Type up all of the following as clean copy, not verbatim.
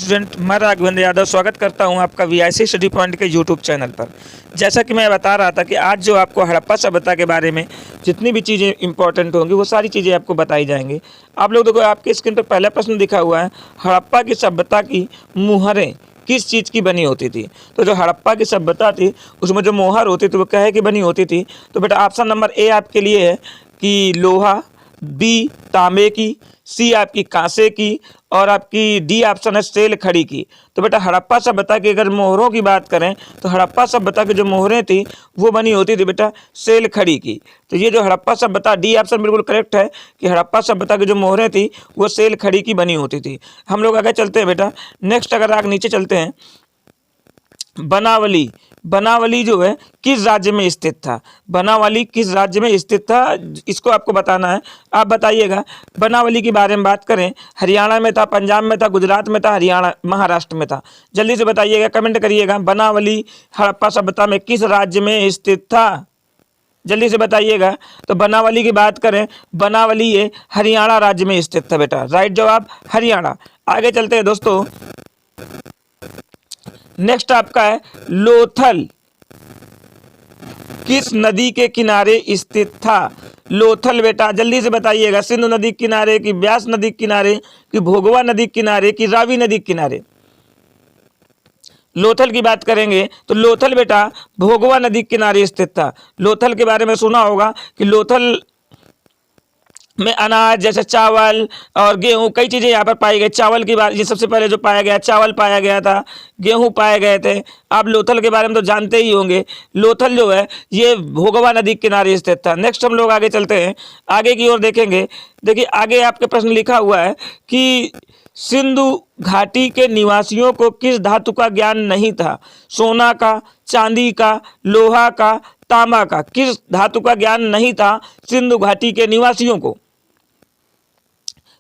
Student, मैं राघवेंद्र यादव स्वागत करता हूं आपका वीआईसी स्टडी पॉइंट के यूट्यूब चैनल पर। जैसा कि मैं बता रहा था कि आज जो आपको हड़प्पा सभ्यता के बारे में जितनी भी चीज़ें इंपॉर्टेंट होंगी वो सारी चीज़ें आपको बताई जाएंगी। आप लोग देखो, आपके स्क्रीन पर पहला प्रश्न दिखा हुआ है, हड़प्पा की सभ्यता की मुहरें किस चीज़ की बनी होती थी। तो जो हड़प्पा की सभ्यता थी उसमें जो मोहर होती थी वो कहे की बनी होती थी। तो बेटा ऑप्शन नंबर ए आपके लिए है कि लोहा, बी तांबे की, सी आपकी कांसे की, और आपकी डी ऑप्शन है सेल खड़ी की। तो बेटा हड़प्पा सभ्यता की अगर मोहरों की बात करें तो हड़प्पा सभ्यता की जो मोहरें थी वो बनी होती थी बेटा सेल खड़ी की। तो ये जो हड़प्पा सभ्यता, डी ऑप्शन बिल्कुल करेक्ट है कि हड़प्पा सभ्यता की जो मोहरें थी वो सेल खड़ी की बनी होती थी। हम लोग आगे चलते हैं बेटा। नेक्स्ट अगर आगे नीचे चलते हैं, बनावली। बनावली जो है किस राज्य में स्थित था। बनावली किस राज्य में स्थित था, इसको आपको बताना है। आप बताइएगा। बनावली के बारे में बात करें, हरियाणा में था, पंजाब में था, गुजरात में था, हरियाणा महाराष्ट्र में था। जल्दी से बताइएगा, कमेंट करिएगा। बनावली हड़प्पा सभ्यता में किस राज्य में स्थित था, जल्दी से बताइएगा। तो बनावली की बात करें, बनावली ये हरियाणा राज्य में स्थित था बेटा। राइट जवाब हरियाणा। आगे चलते हैं दोस्तों। नेक्स्ट आपका है लोथल किस नदी के किनारे स्थित था। लोथल बेटा जल्दी से बताइएगा, सिंधु नदी के किनारे की, ब्यास नदी के किनारे की, भोगवा नदी के किनारे की, रावी नदी के किनारे। लोथल की बात करेंगे तो लोथल बेटा भोगवा नदी के किनारे स्थित था। लोथल के बारे में सुना होगा कि लोथल में अनाज जैसे चावल और गेहूं, कई चीज़ें यहाँ पर पाई गई। चावल की बात, ये सबसे पहले जो पाया गया, चावल पाया गया था, गेहूं पाए गए थे। आप लोथल के बारे में तो जानते ही होंगे। लोथल जो है ये भोगवा नदी के किनारे स्थित था। नेक्स्ट हम लोग आगे चलते हैं, आगे की ओर देखेंगे। देखिए आगे आपके प्रश्न लिखा हुआ है कि सिंधु घाटी के निवासियों को किस धातु का ज्ञान नहीं था। सोना का, चांदी का, लोहा का, तांबा का, किस धातु का ज्ञान नहीं था सिंधु घाटी के निवासियों को।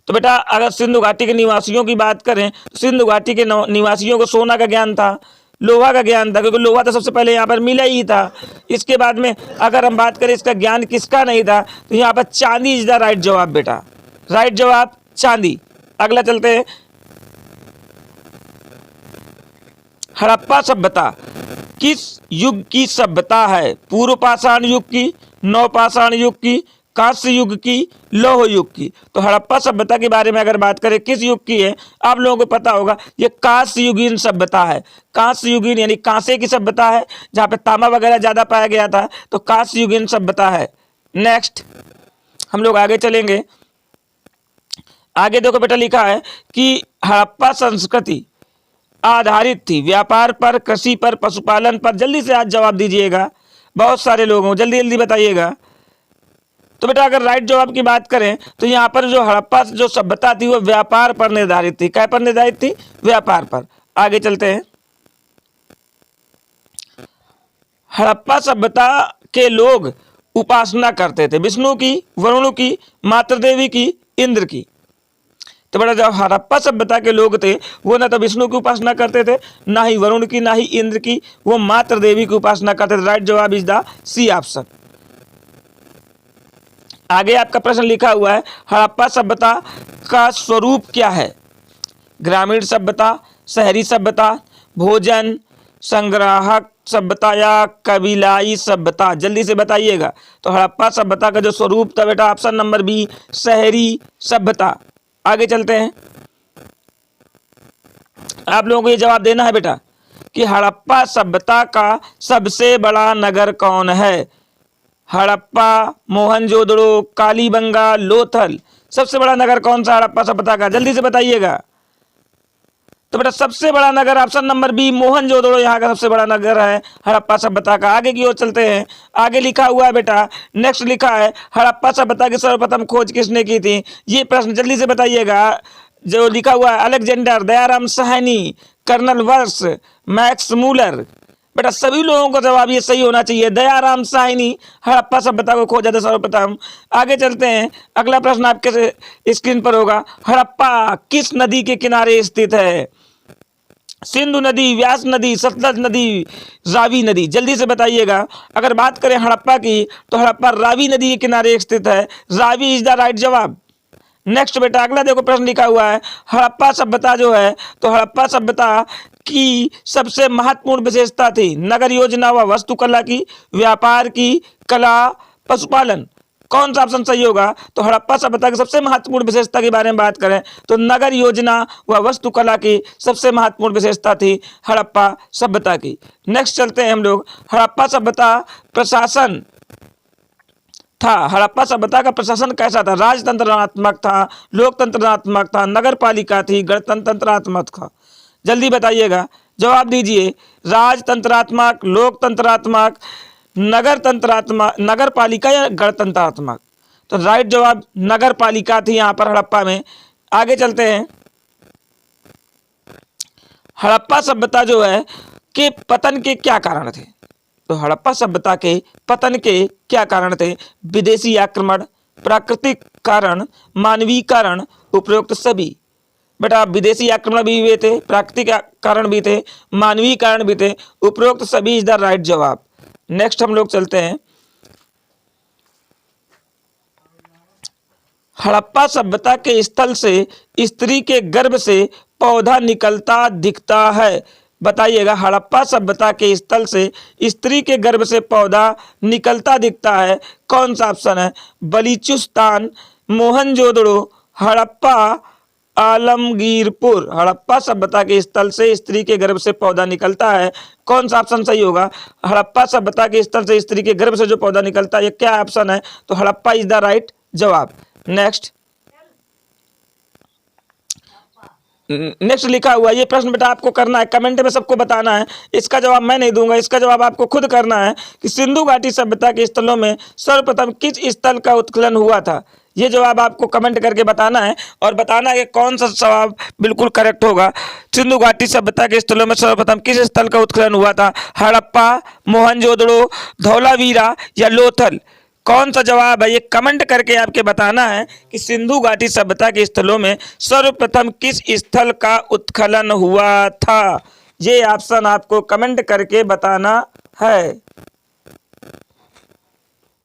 तो बेटा अगर सिंधु घाटी के निवासियों की बात करें तो सिंधु घाटी के निवासियों को सोना का ज्ञान था, लोहा का ज्ञान था, क्योंकि लोहा तो सबसे पहले यहाँ पर मिला ही था। इसके बाद में अगर हम बात करें इसका ज्ञान किसका नहीं था, तो यहाँ पर चांदी इज द राइट जवाब बेटा। राइट जवाब चांदी। अगला चलते हैं, हड़प्पा सभ्यता किस युग की सभ्यता है। पूर्व पाषाण युग की, नवपाषाण युग की, कांस्य युग की, लौह युग की। तो हड़प्पा सभ्यता के बारे में अगर बात करें किस युग की है, आप लोगों को पता होगा ये कांस्य युगीन सभ्यता है। कांस्य युगीन यानी कांसे की सभ्यता है, जहाँ पे तांबा वगैरह ज्यादा पाया गया था, तो कांस्य युगीन सभ्यता है। नेक्स्ट हम लोग आगे चलेंगे। आगे देखो बेटा लिखा है कि हड़प्पा संस्कृति आधारित थी व्यापार पर, कृषि पर, पशुपालन पर। जल्दी से आज जवाब दीजिएगा, बहुत सारे लोग हो, जल्दी जल्दी बताइएगा। तो बेटा अगर राइट जवाब की बात करें तो यहाँ पर जो हड़प्पा जो सभ्यता थी वो व्यापार पर निर्धारित थी। क्या पर निर्धारित थी? व्यापार पर। आगे चलते हैं। हड़प्पा सभ्यता के लोग उपासना करते थे विष्णु की, वरुण की, मातृ देवी की, इंद्र की। तो बेटा जब हड़प्पा सभ्यता के लोग थे वो ना तो विष्णु की उपासना करते थे, ना ही वरुण की, ना ही इंद्र की, वो मातृ देवी की उपासना करते थे। राइट जवाब इज द सी ऑप्शन। आगे आपका प्रश्न लिखा हुआ है, हड़प्पा सभ्यता का स्वरूप क्या है। ग्रामीण सभ्यता, शहरी सभ्यता, भोजन संग्राहक सभ्यता या कबीलाई सभ्यता। जल्दी से बताइएगा। तो हड़प्पा सभ्यता का जो स्वरूप था बेटा ऑप्शन नंबर बी शहरी सभ्यता। आगे चलते हैं। आप लोगों को ये जवाब देना है बेटा कि हड़प्पा सभ्यता का सबसे बड़ा नगर कौन है। हड़प्पा, मोहनजोदड़ो, कालीबंगा, लोथल, सबसे बड़ा नगर कौन सा हड़प्पा सभ्यता का, जल्दी से बताइएगा। तो बेटा सबसे बड़ा नगर ऑप्शन नंबर बी मोहनजोदड़ो यहाँ का सबसे बड़ा नगर है हड़प्पा सभ्यता का। आगे की ओर चलते हैं। आगे लिखा हुआ है बेटा, नेक्स्ट लिखा है हड़प्पा सभ्यता की सर्वप्रथम खोज किसने की थी। ये प्रश्न जल्दी से बताइएगा। जो लिखा हुआ है अलेक्जेंडर, दयाराम साहनी, कर्नल वर्ष, मैक्स मूलर। बेटा सभी लोगों का जवाब ये सही होना चाहिए। दयाराम साहनी हड़प्पा सभ्यता को खोजा था सर्वप्रथम। आगे चलते हैं। अगला प्रश्न आपके स्क्रीन पर होगा, हड़प्पा किस नदी के किनारे स्थित है। सिंधु नदी, व्यास नदी, सतलज नदी, रावी नदी। जल्दी से बताइएगा। अगर बात करें हड़प्पा की तो हड़प्पा रावी नदी के किनारे स्थित है। रावी इज द राइट जवाब। नेक्स्ट बेटा अगला देखो प्रश्न लिखा हुआ है, हड़प्पा सभ्यता जो है, तो हड़प्पा सभ्यता की सबसे महत्वपूर्ण विशेषता थी नगर योजना व वास्तुकला की, व्यापार की, कला, पशुपालन। कौन सा ऑप्शन सही होगा? तो हड़प्पा सभ्यता की सबसे महत्वपूर्ण विशेषता के बारे में बात करें तो नगर योजना व वास्तुकला की सबसे महत्वपूर्ण विशेषता थी हड़प्पा सभ्यता की। नेक्स्ट चलते हैं हम लोग, हड़प्पा सभ्यता प्रशासन था, हड़प्पा सभ्यता का प्रशासन कैसा था? राजतंत्रात्मक था, लोकतंत्रात्मक था, नगर पालिका थी, गणतंत्रात्मक था? जल्दी बताइएगा, जवाब दीजिए। राजतंत्रात्मक, लोकतंत्रात्मक, नगर तंत्रात्मक, नगर पालिका या गणतंत्रात्मक? तो राइट जवाब नगर पालिका थी यहां पर हड़प्पा में। आगे चलते हैं, हड़प्पा सभ्यता जो है के पतन के क्या कारण थे? तो हड़प्पा सभ्यता के पतन के क्या कारण थे? विदेशी आक्रमण, प्राकृतिक कारण, मानवीय कारण, उपरोक्त सभी। बेटा विदेशी आक्रमण भी हुए थे, प्राकृतिक कारण भी थे, मानवीय कारण भी थे, उपरोक्त सभी इज द राइट जवाब। नेक्स्ट हम लोग चलते हैं, हड़प्पा सभ्यता के स्थल से स्त्री के गर्भ से पौधा निकलता दिखता है। बताइएगा, हड़प्पा सभ्यता के स्थल से स्त्री के गर्भ से पौधा निकलता दिखता है, कौन सा ऑप्शन है? बलूचिस्तान, मोहनजोदड़ो, हड़प्पा, आलमगीरपुर। हड़प्पा सभ्यता के स्थल से स्त्री के गर्भ से पौधा निकलता है, कौन सा ऑप्शन सही होगा? हड़प्पा सभ्यता के स्थल से स्त्री के गर्भ से जो पौधा निकलता है, ये क्या ऑप्शन है? तो हड़प्पा इज द राइट जवाब। नेक्स्ट लिखा हुआ ये प्रश्न बेटा आपको करना है, कमेंट में सबको बताना है, इसका जवाब मैं नहीं दूंगा, इसका जवाब आपको खुद करना है कि सिंधु घाटी सभ्यता के स्थलों में सर्वप्रथम किस स्थल का उत्खनन हुआ था? ये जवाब आपको कमेंट करके बताना है और बताना है कि कौन सा जवाब बिल्कुल करेक्ट होगा। सिंधु घाटी सभ्यता के स्थलों में सर्वप्रथम किस स्थल का उत्खनन हुआ था? हड़प्पा, मोहनजोदड़ो, धौलावीरा या लोथल? कौन सा जवाब है ये कमेंट करके आपके बताना है कि सिंधु घाटी सभ्यता के स्थलों में सर्वप्रथम किस स्थल का उत्खनन हुआ था। ये ऑप्शन आपको कमेंट करके बताना है।